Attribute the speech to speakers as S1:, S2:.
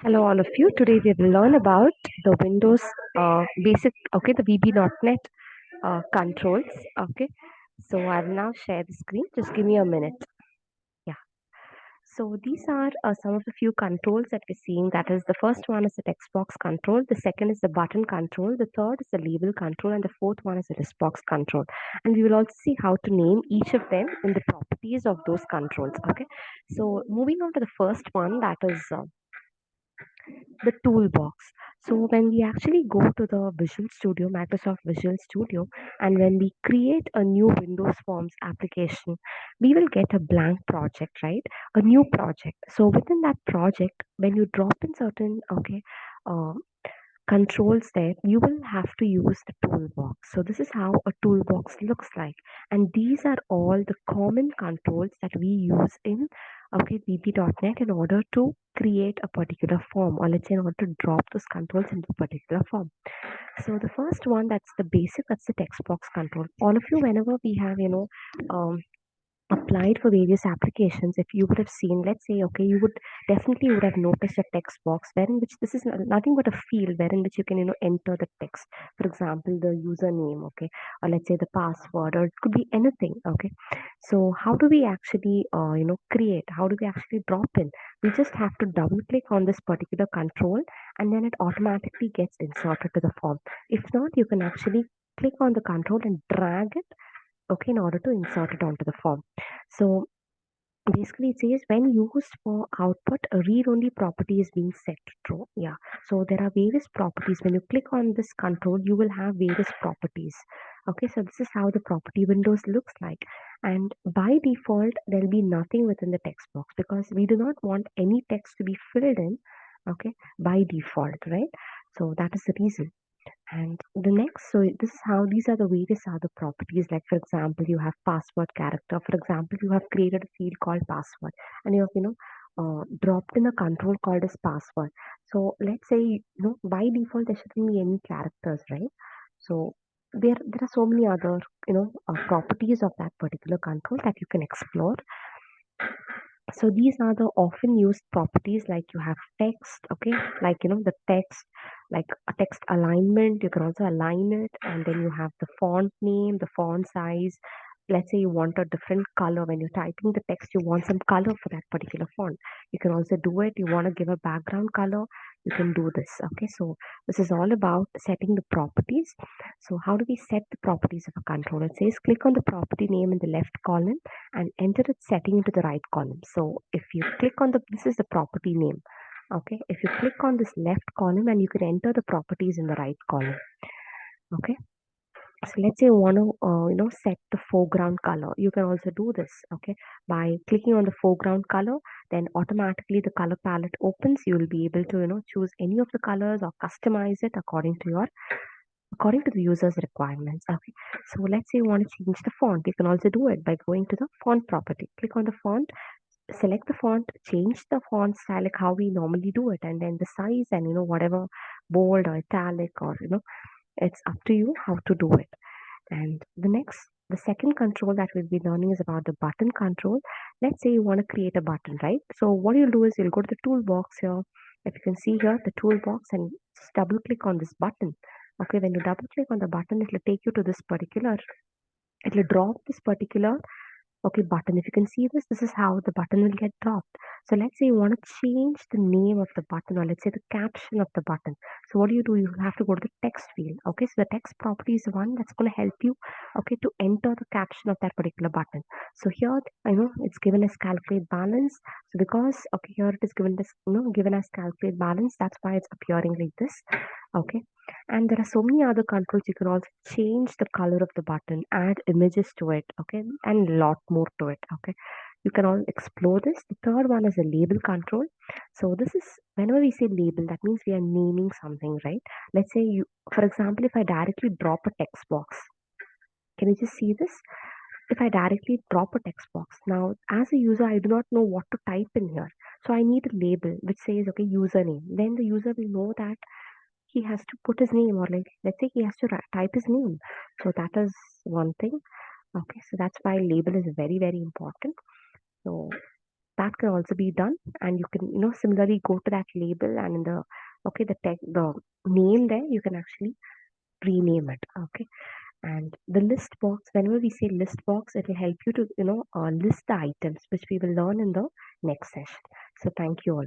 S1: Hello, all of you. Today we will learn about the Windows basic, the VB.NET controls. Okay, so I will now share the screen. Just give me a minute. Yeah. So these are some of the few controls that we're seeing. That is, the first one is the text box control. The second is the button control. The third is the label control, and the fourth one is the list box control. And we will also see how to name each of them in the properties of those controls. Okay. So moving on to the first one, that is the toolbox. So when we actually go to the Visual Studio, Microsoft Visual Studio, and when we create a new Windows Forms application, we will get a blank project, right? A new project. So within that project, when you drop in certain, uh, controls there, you will have to use the toolbox. So this is how a toolbox looks like. And these are all the common controls that we use in VB.NET in order to create a particular form, or let's say in order to drop those controls into a particular form. So the first one, that's the basic, that's the text box control. All of you, whenever we have, applied for various applications, if you would have seen, let's say, okay, you would definitely would have noticed a text box wherein which this is nothing but a field wherein which you can enter the text. For example, the username, okay, or let's say the password, or it could be anything. Okay, so how do we actually create, how do we actually drop in? We just have to double click on this particular control, and then it automatically gets inserted to the form. If not, you can actually click on the control and drag it, okay, in order to insert it onto the form. So basically it says when used for output, a read only property is being set to true. Yeah, so there are various properties. When you click on this control, you will have various properties. Okay, so this is how the property windows looks like. And by default, there'll be nothing within the text box because we do not want any text to be filled in, okay, by default, right? So that is the reason. And the next, so this is how these are the various other properties. Like for example, you have password character. For example, you have created a field called password, and you have dropped in a control called as password. So let's say by default there shouldn't be any characters, right? So there are so many other properties of that particular control that you can explore. So these are the often used properties, like you have text, okay, like the text, like a text alignment, you can also align it, and then you have the font name, the font size. Let's say you want a different color when you're typing the text, you want some color for that particular font. You can also do it. You want to give a background color, you can do this. Okay, so this is all about setting the properties. So how do we set the properties of a control? It says click on the property name in the left column and enter its setting into the right column. So if you click on this is the property name. Okay, if you click on this left column, and you can enter the properties in the right column. Okay, so let's say you want to set the foreground color. You can also do this, okay, by clicking on the foreground color. Then automatically the color palette opens. You will be able to choose any of the colors or customize it according to the user's requirements. Okay, so let's say you want to change the font. You can also do it by going to the font property. Click on the font, select the font, change the font style like how we normally do it, and then the size, and whatever, bold or italic, or it's up to you how to do it. And the second control that we'll be learning is about the button control. Let's say you want to create a button, right? So what you'll do is you'll go to the toolbox here. If you can see here, the toolbox, and just double click on this button. Okay, when you double click on the button, it will take you to this particular, it will drop this particular, okay, button. If you can see this, this is how the button will get dropped. So let's say you want to change the name of the button, or let's say the caption of the button. So what do? You have to go to the text field. Okay, so the text property is the one that's going to help you, okay, to enter the caption of that particular button. So here, I know it's given as calculate balance. So because, okay, here it is given this, given as calculate balance, that's why it's appearing like this. Okay, and there are so many other controls. You can also change the color of the button, add images to it, okay, and a lot more to it. Okay, you can all explore this. The third one is a label control. So this is, whenever we say label, that means we are naming something, right? Let's say you, for example, if I directly drop a text box, can you just see this? If I directly drop a text box, now as a user, I do not know what to type in here. So I need a label which says, okay, username. Then the user will know that he has to put his name, or like, let's say he has to type his name. So that is one thing. Okay, so that's why label is very, very important. So that can also be done. And you can, similarly go to that label, and in the, okay, the name there, you can actually rename it. Okay. And the list box, whenever we say list box, it will help you to, list the items, which we will learn in the next session. So thank you all.